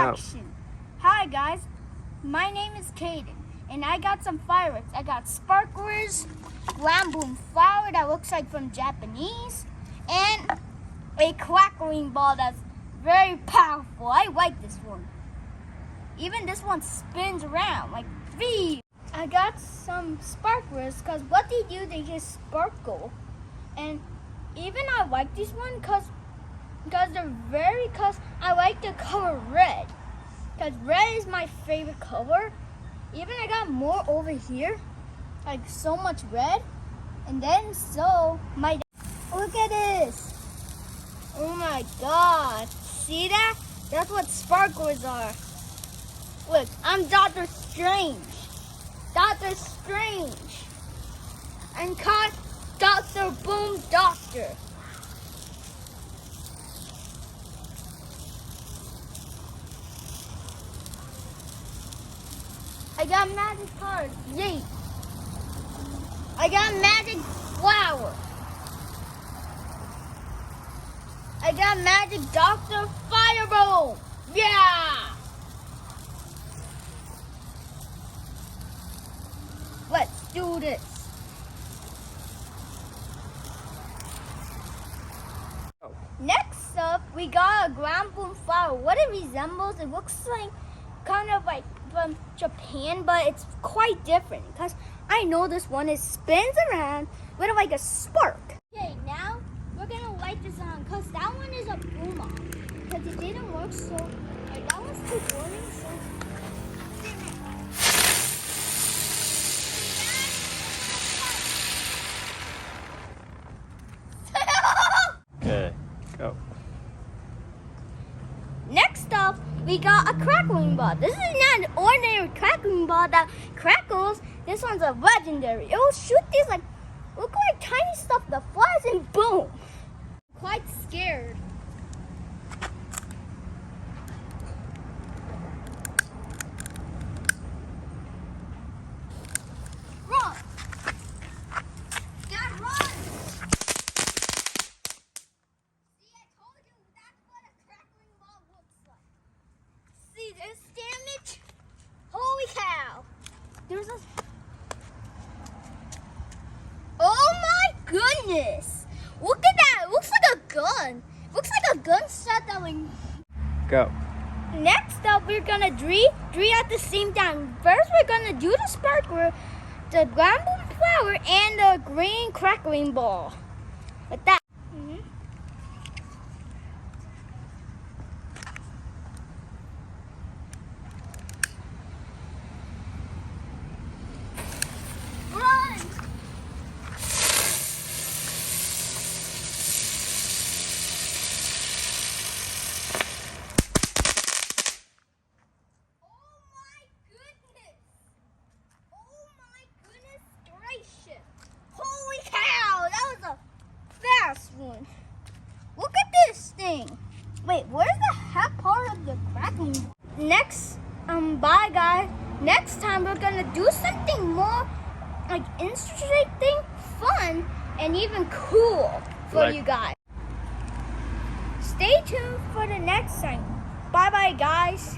Action. Hi guys, my name is Caden and I got some fireworks. I got sparklers, glam boom flower that looks like from Japanese, and a crackling ball that's very powerful. I like this one. Even this one spins around like three. I got some sparklers because what they do, they just sparkle. And even I like this one because I like the color red. Because red is my favorite color. Even I got more over here, like so much red. And then look at this. Oh my God, see that? That's what sparklers are. Look, I'm Dr. Strange. Dr. Strange. And called Dr. Boom Doctor. I got magic cards, yay. I got magic flower. I got magic Dr. Fireball. Yeah. Let's do this. Next up, we got a ground boom flower. What it resembles, it looks like kind of like from Japan, but it's quite different because I know this one spins around with like a spark. Okay, now we're gonna light this on because that one is a boom off because it didn't work, so like, that one's too boring. So Okay, go. next up, we got a crackling ball. This is not an ordinary crackling ball that crackles. This one's a legendary. It will shoot these look like tiny stuff that flies and boom. I'm quite scared. Run! Gotta run! See, I told you that's what a crackling ball looks like. See this damage? Holy cow! There's a... Oh my goodness! Look at that! It looks like a gun. It looks like a gun set that like... Go. Next up, we're gonna three at the same time. First, we're gonna do the sparkler, the ground boom flower, and the green crackling ball. Like that. Run! Holy cow, that was a fast one. Look at this thing. Wait, where's the half part of the cracking? Next, bye guys. Next time we're gonna do something more like interesting, fun, and even cool for you guys. Stay tuned for the next time. Bye bye guys.